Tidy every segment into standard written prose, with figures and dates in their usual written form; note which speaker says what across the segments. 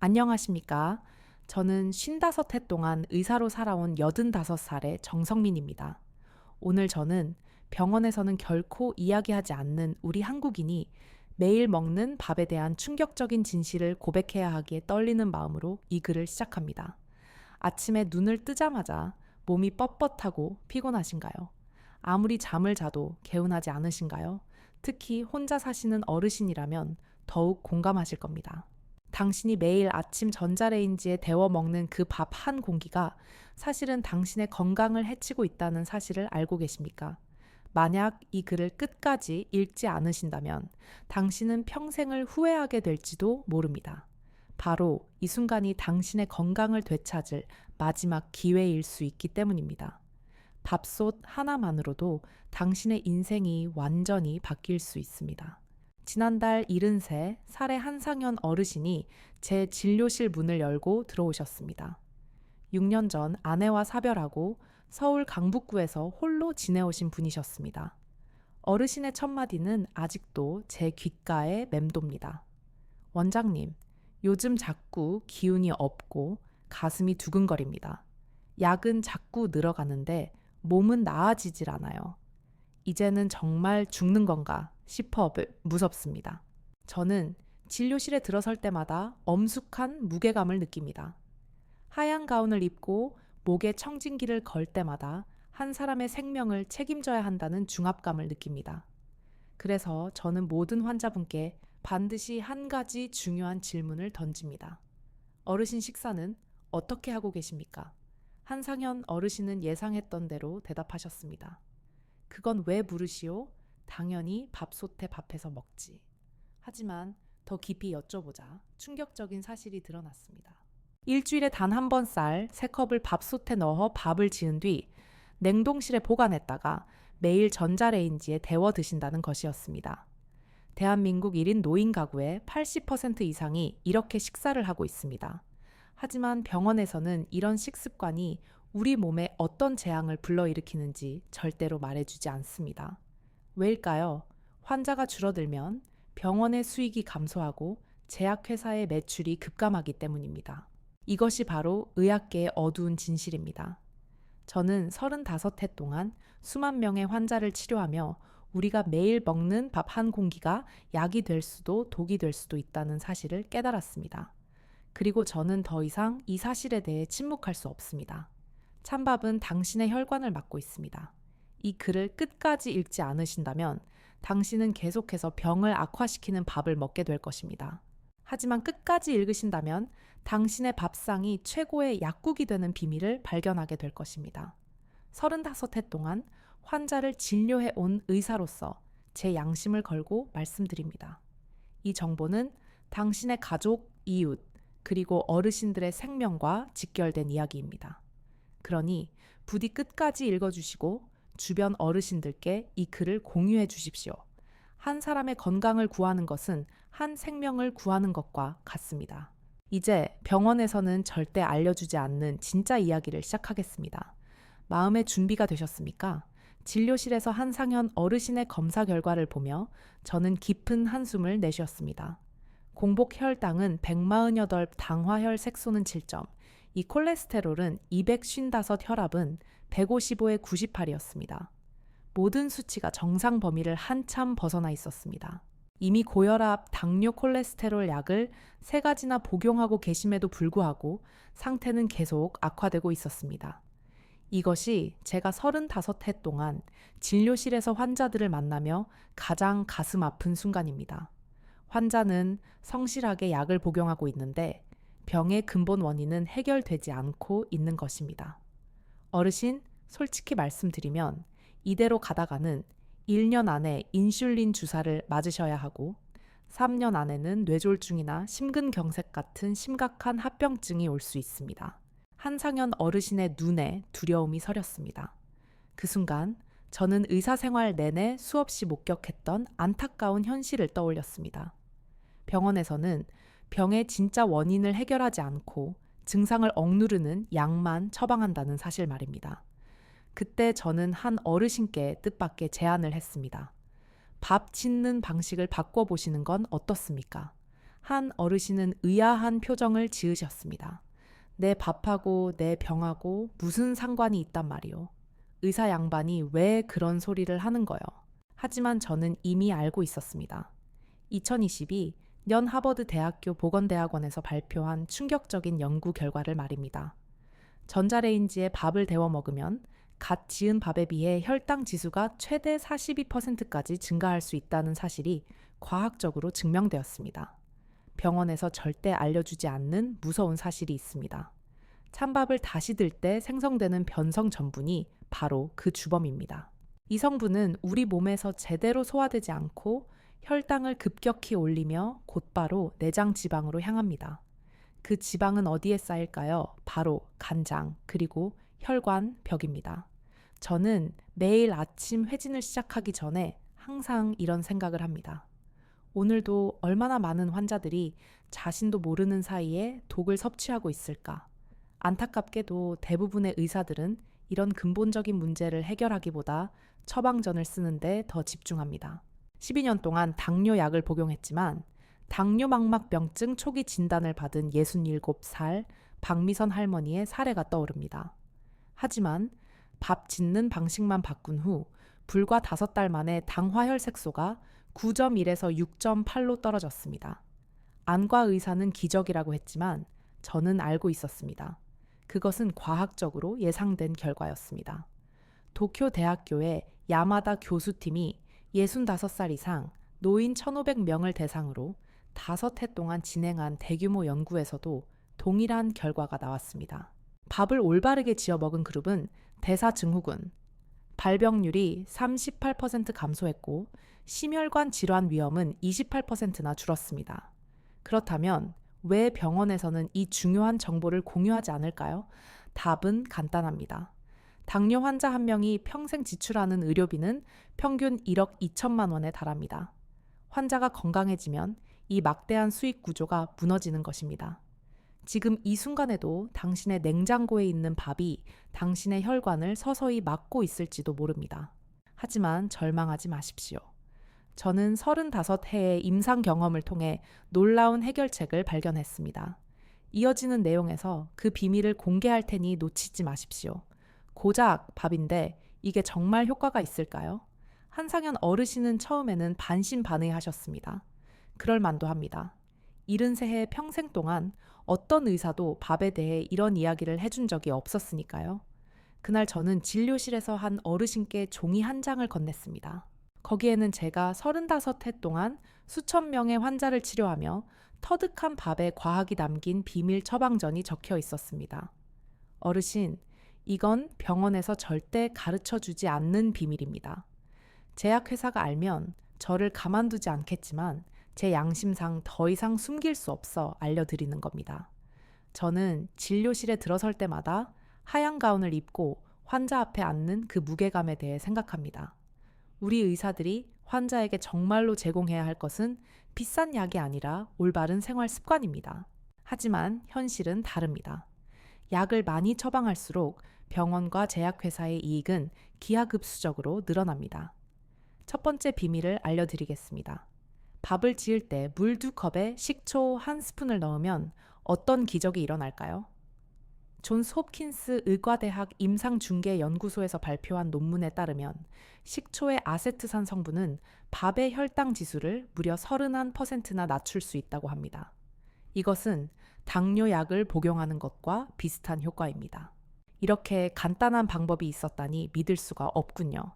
Speaker 1: 안녕하십니까. 저는 55해 동안 의사로 살아온 85살의 정성민입니다. 오늘 저는 병원에서는 결코 이야기하지 않는 우리 한국인이 매일 먹는 밥에 대한 충격적인 진실을 고백해야 하기에 떨리는 마음으로 이 글을 시작합니다. 아침에 눈을 뜨자마자 몸이 뻣뻣하고 피곤하신가요? 아무리 잠을 자도 개운하지 않으신가요? 특히 혼자 사시는 어르신이라면 더욱 공감하실 겁니다. 당신이 매일 아침 전자레인지에 데워 먹는 그 밥 한 공기가 사실은 당신의 건강을 해치고 있다는 사실을 알고 계십니까? 만약 이 글을 끝까지 읽지 않으신다면 당신은 평생을 후회하게 될지도 모릅니다. 바로 이 순간이 당신의 건강을 되찾을 마지막 기회일 수 있기 때문입니다. 밥솥 하나만으로도 당신의 인생이 완전히 바뀔 수 있습니다. 지난달 73살의 한상현 어르신이 제 진료실 문을 열고 들어오셨습니다. 6년 전 아내와 사별하고 서울 강북구에서 홀로 지내오신 분이셨습니다. 어르신의 첫마디는 아직도 제 귓가에 맴돕니다. 원장님, 요즘 자꾸 기운이 없고 가슴이 두근거립니다. 약은 자꾸 늘어가는데 몸은 나아지질 않아요. 이제는 정말 죽는 건가 싶어 무섭습니다. 저는 진료실에 들어설 때마다 엄숙한 무게감을 느낍니다. 하얀 가운을 입고 목에 청진기를 걸 때마다 한 사람의 생명을 책임져야 한다는 중압감을 느낍니다. 그래서 저는 모든 환자분께 반드시 한 가지 중요한 질문을 던집니다. 어르신 식사는 어떻게 하고 계십니까? 한상현 어르신은 예상했던 대로 대답하셨습니다. 그건 왜 물으시오? 당연히 밥솥에 밥해서 먹지. 하지만 더 깊이 여쭤보자 충격적인 사실이 드러났습니다. 일주일에 단 한 번 쌀 3컵을 밥솥에 넣어 밥을 지은 뒤 냉동실에 보관했다가 매일 전자레인지에 데워 드신다는 것이었습니다. 대한민국 1인 노인 가구의 80% 이상이 이렇게 식사를 하고 있습니다. 하지만 병원에서는 이런 식습관이 우리 몸에 어떤 재앙을 불러일으키는지 절대로 말해주지 않습니다. 왜일까요? 환자가 줄어들면 병원의 수익이 감소하고 제약회사의 매출이 급감하기 때문입니다. 이것이 바로 의학계의 어두운 진실입니다. 저는 35해 동안 수만 명의 환자를 치료하며 우리가 매일 먹는 밥 한 공기가 약이 될 수도 독이 될 수도 있다는 사실을 깨달았습니다. 그리고 저는 더 이상 이 사실에 대해 침묵할 수 없습니다. 찬밥은 당신의 혈관을 막고 있습니다. 이 글을 끝까지 읽지 않으신다면 당신은 계속해서 병을 악화시키는 밥을 먹게 될 것입니다. 하지만 끝까지 읽으신다면 당신의 밥상이 최고의 약국이 되는 비밀을 발견하게 될 것입니다. 35해 동안 환자를 진료해 온 의사로서 제 양심을 걸고 말씀드립니다. 이 정보는 당신의 가족, 이웃, 그리고 어르신들의 생명과 직결된 이야기입니다. 그러니 부디 끝까지 읽어주시고 주변 어르신들께 이 글을 공유해 주십시오. 한 사람의 건강을 구하는 것은 한 생명을 구하는 것과 같습니다. 이제 병원에서는 절대 알려주지 않는 진짜 이야기를 시작하겠습니다. 마음의 준비가 되셨습니까? 진료실에서 한상현 어르신의 검사 결과를 보며 저는 깊은 한숨을 내쉬었습니다. 공복 혈당은 148, 당화혈 색소는 7점, 이 콜레스테롤은 255, 혈압은 155에 98이었습니다. 모든 수치가 정상 범위를 한참 벗어나 있었습니다. 이미 고혈압, 당뇨, 콜레스테롤 약을 3가지나 복용하고 계심에도 불구하고 상태는 계속 악화되고 있었습니다. 이것이 제가 35해 동안 진료실에서 환자들을 만나며 가장 가슴 아픈 순간입니다. 환자는 성실하게 약을 복용하고 있는데 병의 근본 원인은 해결되지 않고 있는 것입니다. 어르신, 솔직히 말씀드리면 이대로 가다가는 1년 안에 인슐린 주사를 맞으셔야 하고 3년 안에는 뇌졸중이나 심근경색 같은 심각한 합병증이 올 수 있습니다. 한상현 어르신의 눈에 두려움이 서렸습니다. 그 순간 저는 의사생활 내내 수없이 목격했던 안타까운 현실을 떠올렸습니다. 병원에서는 병의 진짜 원인을 해결하지 않고 증상을 억누르는 약만 처방한다는 사실 말입니다. 그때 저는 한 어르신께 뜻밖의 제안을 했습니다. 밥 짓는 방식을 바꿔보시는 건 어떻습니까? 한 어르신은 의아한 표정을 지으셨습니다. 내 밥하고 내 병하고 무슨 상관이 있단 말이오. 의사 양반이 왜 그런 소리를 하는 거요. 하지만 저는 이미 알고 있었습니다. 2022년 하버드 대학교 보건대학원에서 발표한 충격적인 연구 결과를 말입니다. 전자레인지에 밥을 데워 먹으면 갓 지은 밥에 비해 혈당 지수가 최대 42%까지 증가할 수 있다는 사실이 과학적으로 증명되었습니다. 병원에서 절대 알려주지 않는 무서운 사실이 있습니다. 찬밥을 다시 들 때 생성되는 변성 전분이 바로 그 주범입니다. 이 성분은 우리 몸에서 제대로 소화되지 않고 혈당을 급격히 올리며 곧바로 내장 지방으로 향합니다. 그 지방은 어디에 쌓일까요? 바로 간장, 그리고 혈관 벽입니다. 저는 매일 아침 회진을 시작하기 전에 항상 이런 생각을 합니다. 오늘도 얼마나 많은 환자들이 자신도 모르는 사이에 독을 섭취하고 있을까? 안타깝게도 대부분의 의사들은 이런 근본적인 문제를 해결하기보다 처방전을 쓰는데 더 집중합니다. 12년 동안 당뇨 약을 복용했지만 당뇨망막병증 초기 진단을 받은 67살 박미선 할머니의 사례가 떠오릅니다. 하지만 밥 짓는 방식만 바꾼 후 불과 5달 만에 당화혈색소가 9.1에서 6.8로 떨어졌습니다. 안과 의사는 기적이라고 했지만 저는 알고 있었습니다. 그것은 과학적으로 예상된 결과였습니다. 도쿄 대학교의 야마다 교수팀이 65살 이상 노인 1,500명을 대상으로 5해 동안 진행한 대규모 연구에서도 동일한 결과가 나왔습니다. 밥을 올바르게 지어 먹은 그룹은 대사증후군, 발병률이 38% 감소했고 심혈관 질환 위험은 28%나 줄었습니다. 그렇다면 왜 병원에서는 이 중요한 정보를 공유하지 않을까요? 답은 간단합니다. 당뇨 환자 한 명이 평생 지출하는 의료비는 평균 1억 2천만 원에 달합니다. 환자가 건강해지면 이 막대한 수익 구조가 무너지는 것입니다. 지금 이 순간에도 당신의 냉장고에 있는 밥이 당신의 혈관을 서서히 막고 있을지도 모릅니다. 하지만 절망하지 마십시오. 저는 35해의 임상 경험을 통해 놀라운 해결책을 발견했습니다. 이어지는 내용에서 그 비밀을 공개할 테니 놓치지 마십시오. 고작 밥인데 이게 정말 효과가 있을까요? 한상현 어르신은 처음에는 반신반의하셨습니다. 그럴 만도 합니다. 73해 평생 동안 어떤 의사도 밥에 대해 이런 이야기를 해준 적이 없었으니까요. 그날 저는 진료실에서 한 어르신께 종이 한 장을 건넸습니다. 거기에는 제가 35해 동안 수천 명의 환자를 치료하며 터득한 밥에 과학이 담긴 비밀 처방전이 적혀 있었습니다. 어르신, 이건 병원에서 절대 가르쳐 주지 않는 비밀입니다. 제약회사가 알면 저를 가만두지 않겠지만 제 양심상 더 이상 숨길 수 없어 알려드리는 겁니다. 저는 진료실에 들어설 때마다 하얀 가운을 입고 환자 앞에 앉는 그 무게감에 대해 생각합니다. 우리 의사들이 환자에게 정말로 제공해야 할 것은 비싼 약이 아니라 올바른 생활 습관입니다. 하지만 현실은 다릅니다. 약을 많이 처방할수록 병원과 제약회사의 이익은 기하급수적으로 늘어납니다. 첫 번째 비밀을 알려드리겠습니다. 밥을 지을 때 물 2컵에 식초 1스푼을 넣으면 어떤 기적이 일어날까요? 존스 홉킨스 의과대학 임상중개연구소에서 발표한 논문에 따르면 식초의 아세트산 성분은 밥의 혈당 지수를 무려 31%나 낮출 수 있다고 합니다. 이것은 당뇨약을 복용하는 것과 비슷한 효과입니다. 이렇게 간단한 방법이 있었다니 믿을 수가 없군요.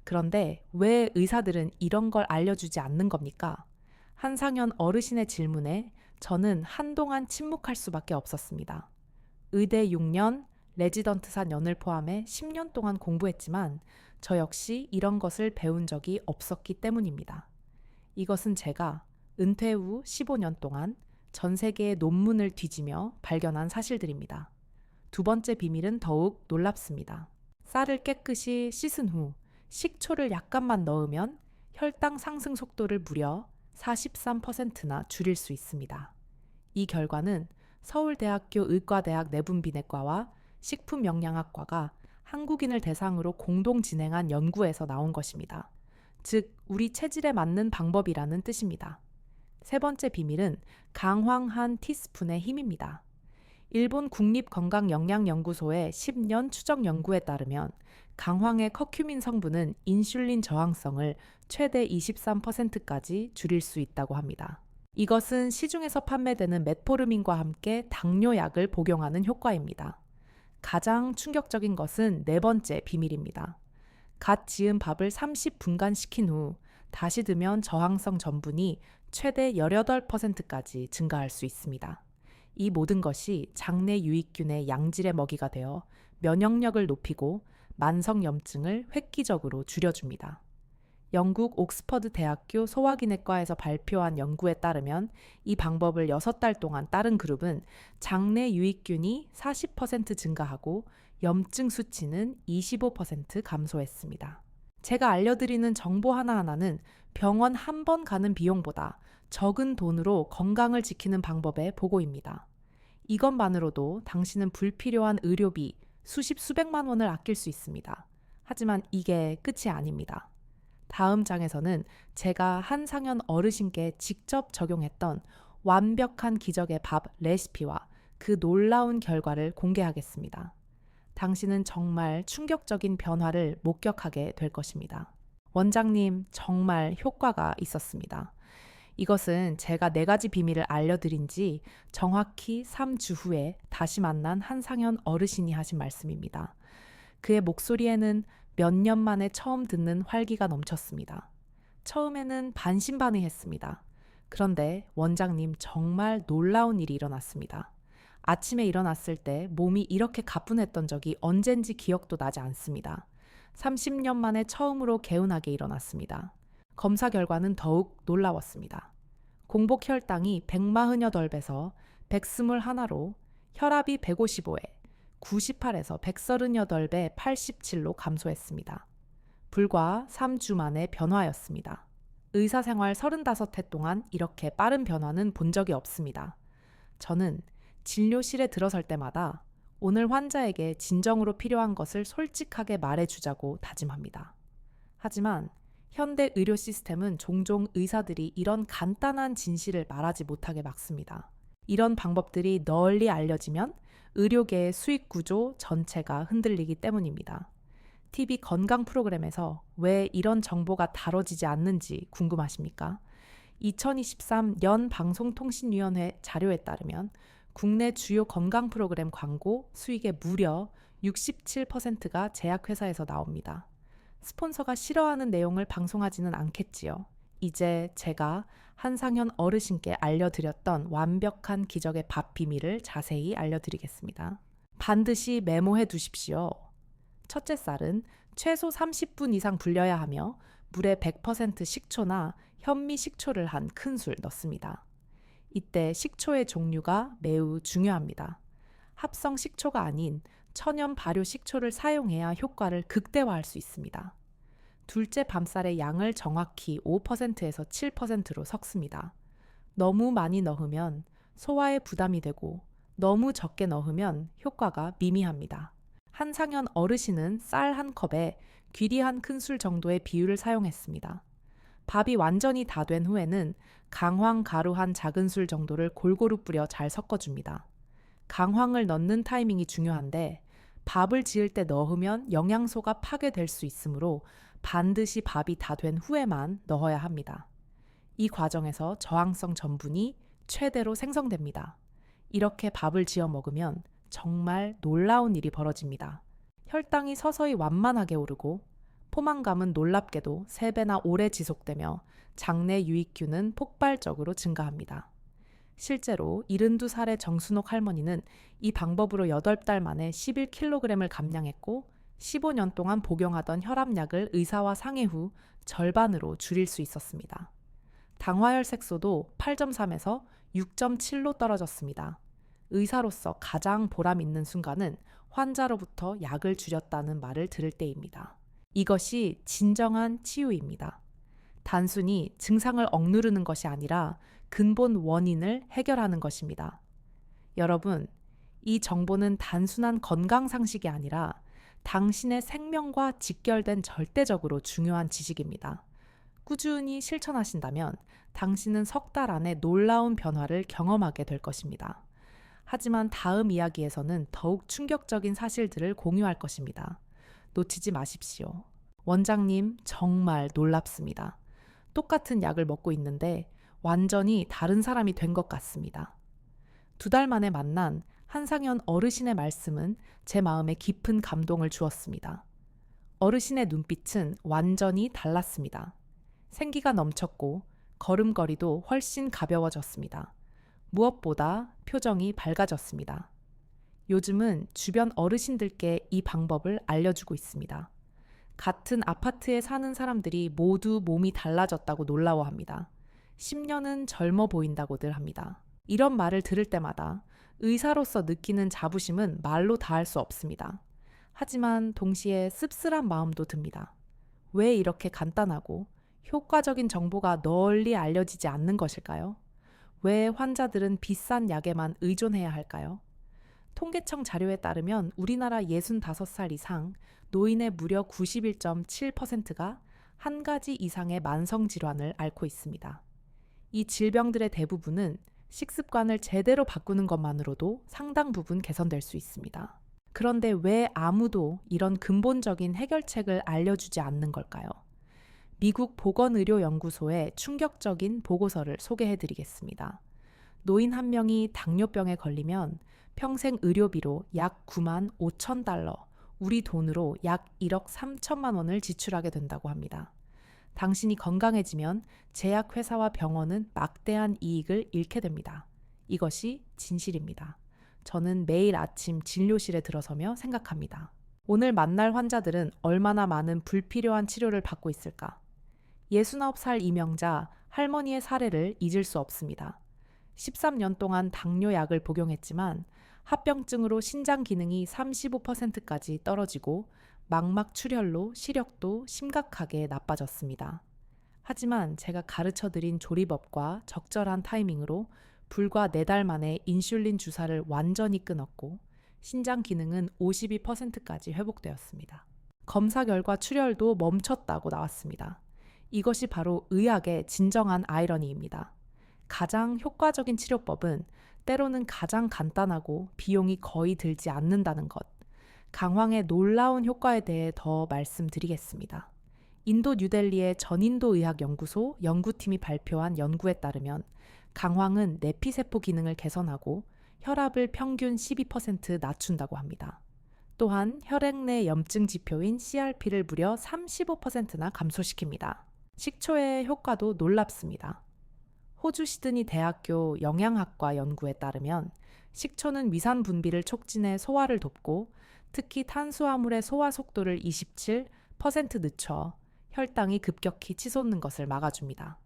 Speaker 1: 그런데 왜 의사들은 이런 걸 알려주지 않는 겁니까? 한상현 어르신의 질문에 저는 한동안 침묵할 수밖에 없었습니다. 의대 6년, 레지던트 4년을 포함해 10년 동안 공부했지만 저 역시 이런 것을 배운 적이 없었기 때문입니다. 이것은 제가 은퇴 후 15년 동안 전 세계의 논문을 뒤지며 발견한 사실들입니다. 두 번째 비밀은 더욱 놀랍습니다. 쌀을 깨끗이 씻은 후 식초를 약간만 넣으면 혈당 상승 속도를 무려 43%나 줄일 수 있습니다. 이 결과는 서울대학교 의과대학 내분비내과와 식품영양학과가 한국인을 대상으로 공동 진행한 연구에서 나온 것입니다. 즉, 우리 체질에 맞는 방법이라는 뜻입니다. 세 번째 비밀은 강황 한 티스푼의 힘입니다. 일본 국립건강영양연구소의 10년 추적 연구에 따르면 강황의 커큐민 성분은 인슐린 저항성을 최대 23%까지 줄일 수 있다고 합니다. 이것은 시중에서 판매되는 메포르민과 함께 당뇨약을 복용하는 효과입니다. 가장 충격적인 것은 네 번째 비밀입니다. 갓 지은 밥을 30분간 식힌 후 다시 두면 저항성 전분이 최대 18%까지 증가할 수 있습니다. 이 모든 것이 장내 유익균의 양질의 먹이가 되어 면역력을 높이고 만성염증을 획기적으로 줄여줍니다. 영국 옥스퍼드 대학교 소화기내과에서 발표한 연구에 따르면 이 방법을 6달 동안 따른 그룹은 장내 유익균이 40% 증가하고 염증 수치는 25% 감소했습니다. 제가 알려드리는 정보 하나하나는 병원 한 번 가는 비용보다 적은 돈으로 건강을 지키는 방법의 보고입니다. 이것만으로도 당신은 불필요한 의료비 수십 수백만 원을 아낄 수 있습니다. 하지만 이게 끝이 아닙니다. 다음 장에서는 제가 한상현 어르신께 직접 적용했던 완벽한 기적의 밥 레시피와 그 놀라운 결과를 공개하겠습니다. 당신은 정말 충격적인 변화를 목격하게 될 것입니다. 원장님, 정말 효과가 있었습니다. 이것은 제가 4가지 비밀을 알려드린 지 정확히 3주 후에 다시 만난 한상현 어르신이 하신 말씀입니다. 그의 목소리에는 몇 년 만에 처음 듣는 활기가 넘쳤습니다. 처음에는 반신반의했습니다. 그런데 원장님, 정말 놀라운 일이 일어났습니다. 아침에 일어났을 때 몸이 이렇게 가뿐했던 적이 언젠지 기억도 나지 않습니다. 30년 만에 처음으로 개운하게 일어났습니다. 검사 결과는 더욱 놀라웠습니다. 공복 혈당이 148배에서 121로 혈압이 155에 98에서 138배 87로 감소했습니다. 불과 3주 만에 변화였습니다. 의사생활 35해 동안 이렇게 빠른 변화는 본 적이 없습니다. 저는 진료실에 들어설 때마다 오늘 환자에게 진정으로 필요한 것을 솔직하게 말해주자고 다짐합니다. 하지만 현대 의료 시스템은 종종 의사들이 이런 간단한 진실을 말하지 못하게 막습니다. 이런 방법들이 널리 알려지면 의료계의 수익 구조 전체가 흔들리기 때문입니다. TV 건강 프로그램에서 왜 이런 정보가 다뤄지지 않는지 궁금하십니까? 2023 연방송통신위원회 자료에 따르면 국내 주요 건강 프로그램 광고 수익의 무려 67%가 제약회사에서 나옵니다. 스폰서가 싫어하는 내용을 방송하지는 않겠지요. 이제 제가 한상현 어르신께 알려드렸던 완벽한 기적의 밥 비밀을 자세히 알려드리겠습니다. 반드시 메모해 두십시오. 첫째 쌀은 최소 30분 이상 불려야 하며 물에 100% 식초나 현미 식초를 한 큰술 넣습니다. 이때 식초의 종류가 매우 중요합니다. 합성 식초가 아닌 천연 발효 식초를 사용해야 효과를 극대화할 수 있습니다. 둘째 밤쌀의 양을 정확히 5%에서 7%로 섞습니다. 너무 많이 넣으면 소화에 부담이 되고 너무 적게 넣으면 효과가 미미합니다. 한상현 어르신은 쌀 한 컵에 귀리 한 큰술 정도의 비율을 사용했습니다. 밥이 완전히 다 된 후에는 강황 가루 한 작은 술 정도를 골고루 뿌려 잘 섞어줍니다. 강황을 넣는 타이밍이 중요한데 밥을 지을 때 넣으면 영양소가 파괴될 수 있으므로 반드시 밥이 다 된 후에만 넣어야 합니다. 이 과정에서 저항성 전분이 최대로 생성됩니다. 이렇게 밥을 지어 먹으면 정말 놀라운 일이 벌어집니다. 혈당이 서서히 완만하게 오르고 포만감은 놀랍게도 3배나 오래 지속되며 장내 유익균은 폭발적으로 증가합니다. 실제로 72살의 정순옥 할머니는 이 방법으로 8달 만에 11kg을 감량했고 15년 동안 복용하던 혈압약을 의사와 상의 후 절반으로 줄일 수 있었습니다. 당화혈색소도 8.3에서 6.7로 떨어졌습니다. 의사로서 가장 보람 있는 순간은 환자로부터 약을 줄였다는 말을 들을 때입니다. 이것이 진정한 치유입니다. 단순히 증상을 억누르는 것이 아니라 근본 원인을 해결하는 것입니다. 여러분, 이 정보는 단순한 건강 상식이 아니라 당신의 생명과 직결된 절대적으로 중요한 지식입니다. 꾸준히 실천하신다면 당신은 석 달 안에 놀라운 변화를 경험하게 될 것입니다. 하지만 다음 이야기에서는 더욱 충격적인 사실들을 공유할 것입니다. 놓치지 마십시오. 원장님, 정말 놀랍습니다. 똑같은 약을 먹고 있는데 완전히 다른 사람이 된 것 같습니다. 2달 만에 만난 한상현 어르신의 말씀은 제 마음에 깊은 감동을 주었습니다. 어르신의 눈빛은 완전히 달랐습니다. 생기가 넘쳤고 걸음걸이도 훨씬 가벼워졌습니다. 무엇보다 표정이 밝아졌습니다. 요즘은 주변 어르신들께 이 방법을 알려주고 있습니다. 같은 아파트에 사는 사람들이 모두 몸이 달라졌다고 놀라워합니다. 10년은 젊어 보인다고들 합니다. 이런 말을 들을 때마다 의사로서 느끼는 자부심은 말로 다할 수 없습니다. 하지만 동시에 씁쓸한 마음도 듭니다. 왜 이렇게 간단하고 효과적인 정보가 널리 알려지지 않는 것일까요? 왜 환자들은 비싼 약에만 의존해야 할까요? 통계청 자료에 따르면 우리나라 65살 이상 노인의 무려 91.7%가 한 가지 이상의 만성질환을 앓고 있습니다. 이 질병들의 대부분은 식습관을 제대로 바꾸는 것만으로도 상당 부분 개선될 수 있습니다. 그런데 왜 아무도 이런 근본적인 해결책을 알려주지 않는 걸까요? 미국 보건의료연구소의 충격적인 보고서를 소개해드리겠습니다. 노인 한 명이 당뇨병에 걸리면 평생 의료비로 약 9만 5천 달러, 우리 돈으로 약 1억 3천만 원을 지출하게 된다고 합니다. 당신이 건강해지면 제약회사와 병원은 막대한 이익을 잃게 됩니다. 이것이 진실입니다. 저는 매일 아침 진료실에 들어서며 생각합니다. 오늘 만날 환자들은 얼마나 많은 불필요한 치료를 받고 있을까? 69살 이명자 할머니의 사례를 잊을 수 없습니다. 13년 동안 당뇨약을 복용했지만 합병증으로 신장 기능이 35%까지 떨어지고 망막출혈로 시력도 심각하게 나빠졌습니다. 하지만 제가 가르쳐드린 조리법과 적절한 타이밍으로 불과 4달 만에 인슐린 주사를 완전히 끊었고 신장 기능은 52%까지 회복되었습니다. 검사 결과 출혈도 멈췄다고 나왔습니다. 이것이 바로 의학의 진정한 아이러니입니다. 가장 효과적인 치료법은 때로는 가장 간단하고 비용이 거의 들지 않는다는 것. 강황의 놀라운 효과에 대해 더 말씀드리겠습니다. 인도 뉴델리의 전인도 의학연구소 연구팀이 발표한 연구에 따르면 강황은 내피세포 기능을 개선하고 혈압을 평균 12% 낮춘다고 합니다. 또한 혈액 내 염증 지표인 CRP를 무려 35%나 감소시킵니다. 식초의 효과도 놀랍습니다. 호주 시드니 대학교 영양학과 연구에 따르면 식초는 위산 분비를 촉진해 소화를 돕고 특히 탄수화물의 소화 속도를 27% 늦춰 혈당이 급격히 치솟는 것을 막아줍니다.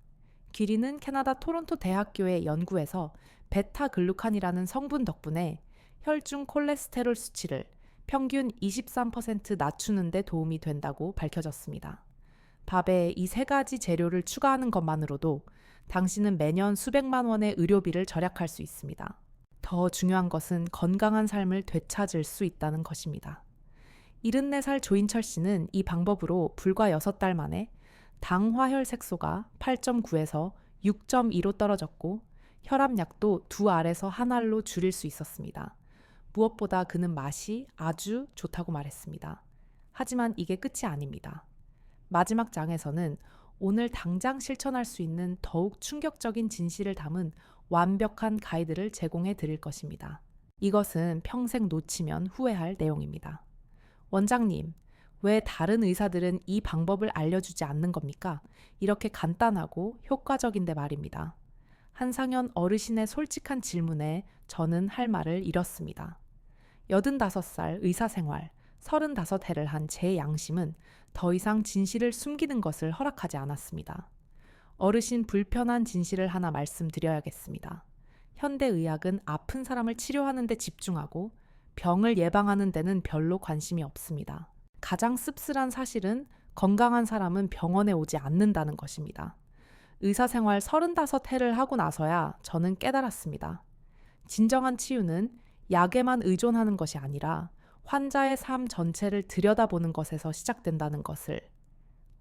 Speaker 1: 귀리는 캐나다 토론토 대학교의 연구에서 베타글루칸이라는 성분 덕분에 혈중 콜레스테롤 수치를 평균 23% 낮추는 데 도움이 된다고 밝혀졌습니다. 밥에 이 3가지 재료를 추가하는 것만으로도 당신은 매년 수백만 원의 의료비를 절약할 수 있습니다. 더 중요한 것은 건강한 삶을 되찾을 수 있다는 것입니다. 74살 조인철 씨는 이 방법으로 불과 6달 만에 당화혈 색소가 8.9에서 6.2로 떨어졌고 혈압약도 2알에서 1알로 줄일 수 있었습니다. 무엇보다 그는 맛이 아주 좋다고 말했습니다. 하지만 이게 끝이 아닙니다. 마지막 장에서는 오늘 당장 실천할 수 있는 더욱 충격적인 진실을 담은 완벽한 가이드를 제공해 드릴 것입니다. 이것은 평생 놓치면 후회할 내용입니다. 원장님, 왜 다른 의사들은 이 방법을 알려주지 않는 겁니까? 이렇게 간단하고 효과적인데 말입니다. 한상현 어르신의 솔직한 질문에 저는 할 말을 잃었습니다. 85살 의사생활, 35해를 한 제 양심은 더 이상 진실을 숨기는 것을 허락하지 않았습니다. 어르신 불편한 진실을 하나 말씀드려야겠습니다. 현대의학은 아픈 사람을 치료하는 데 집중하고 병을 예방하는 데는 별로 관심이 없습니다. 가장 씁쓸한 사실은 건강한 사람은 병원에 오지 않는다는 것입니다. 의사생활 35해를 하고 나서야 저는 깨달았습니다. 진정한 치유는 약에만 의존하는 것이 아니라 환자의 삶 전체를 들여다보는 것에서 시작된다는 것을.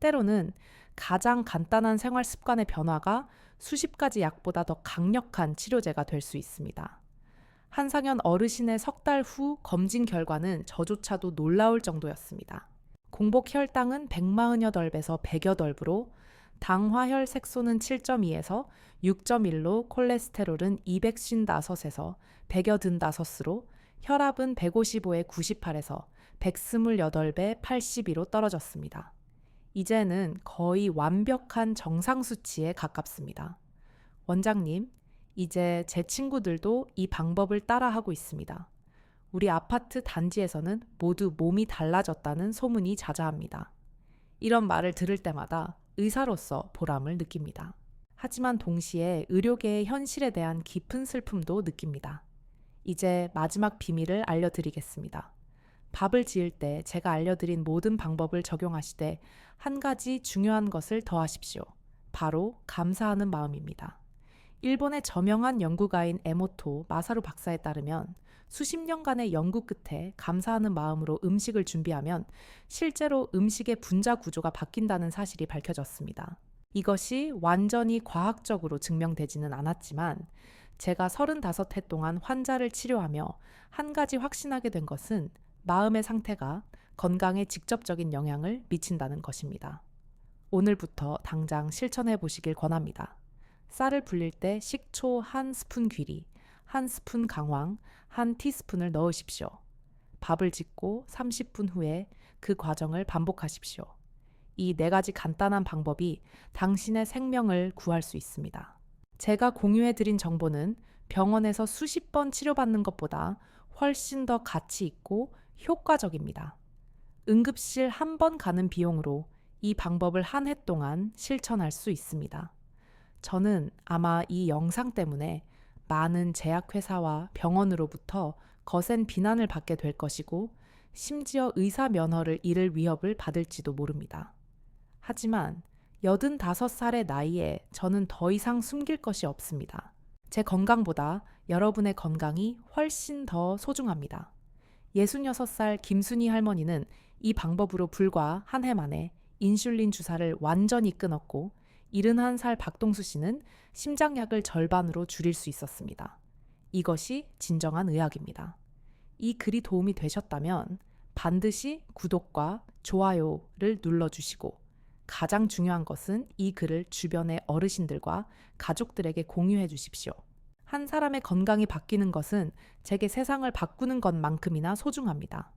Speaker 1: 때로는 가장 간단한 생활 습관의 변화가 수십 가지 약보다 더 강력한 치료제가 될 수 있습니다. 한상현 어르신의 석 달 후 검진 결과는 저조차도 놀라울 정도였습니다. 공복 혈당은 148배에서 108으로 당화혈 색소는 7.2에서 6.1로 콜레스테롤은 255에서 185으로 혈압은 155에 98에서 128배 82로 떨어졌습니다. 이제는 거의 완벽한 정상 수치에 가깝습니다. 원장님, 이제 제 친구들도 이 방법을 따라하고 있습니다. 우리 아파트 단지에서는 모두 몸이 달라졌다는 소문이 자자합니다. 이런 말을 들을 때마다 의사로서 보람을 느낍니다. 하지만 동시에 의료계의 현실에 대한 깊은 슬픔도 느낍니다. 이제 마지막 비밀을 알려드리겠습니다. 밥을 지을 때 제가 알려드린 모든 방법을 적용하시되 한 가지 중요한 것을 더하십시오. 바로 감사하는 마음입니다. 일본의 저명한 연구가인 에모토 마사루 박사에 따르면 수십 년간의 연구 끝에 감사하는 마음으로 음식을 준비하면 실제로 음식의 분자 구조가 바뀐다는 사실이 밝혀졌습니다. 이것이 완전히 과학적으로 증명되지는 않았지만 제가 35해 동안 환자를 치료하며 한 가지 확신하게 된 것은 마음의 상태가 건강에 직접적인 영향을 미친다는 것입니다. 오늘부터 당장 실천해 보시길 권합니다. 쌀을 불릴 때 식초 1스푼 귀리, 1스푼 강황, 1티스푼을 넣으십시오. 밥을 짓고 30분 후에 그 과정을 반복하십시오. 이 4가지 간단한 방법이 당신의 생명을 구할 수 있습니다. 제가 공유해드린 정보는 병원에서 수십 번 치료받는 것보다 훨씬 더 가치 있고 효과적입니다. 응급실 한 번 가는 비용으로 이 방법을 한 해 동안 실천할 수 있습니다. 저는 아마 이 영상 때문에 많은 제약회사와 병원으로부터 거센 비난을 받게 될 것이고 심지어 의사 면허를 잃을 위협을 받을지도 모릅니다. 하지만 85살의 나이에 저는 더 이상 숨길 것이 없습니다. 제 건강보다 여러분의 건강이 훨씬 더 소중합니다. 66살 김순희 할머니는 이 방법으로 불과 한 해 만에 인슐린 주사를 완전히 끊었고 71살 박동수 씨는 심장약을 절반으로 줄일 수 있었습니다. 이것이 진정한 의학입니다. 이 글이 도움이 되셨다면 반드시 구독과 좋아요를 눌러주시고 가장 중요한 것은 이 글을 주변의 어르신들과 가족들에게 공유해 주십시오. 한 사람의 건강이 바뀌는 것은 제게 세상을 바꾸는 것만큼이나 소중합니다.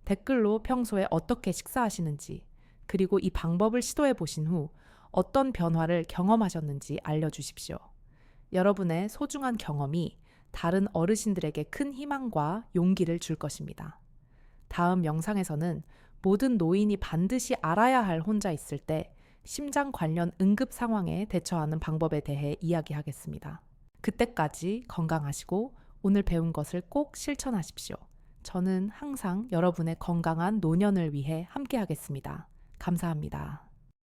Speaker 1: 댓글로 평소에 어떻게 식사하시는지, 그리고 이 방법을 시도해 보신 후 어떤 변화를 경험하셨는지 알려주십시오. 여러분의 소중한 경험이 다른 어르신들에게 큰 희망과 용기를 줄 것입니다. 다음 영상에서는 모든 노인이 반드시 알아야 할 혼자 있을 때 심장 관련 응급 상황에 대처하는 방법에 대해 이야기하겠습니다. 그때까지 건강하시고 오늘 배운 것을 꼭 실천하십시오. 저는 항상 여러분의 건강한 노년을 위해 함께하겠습니다. 감사합니다.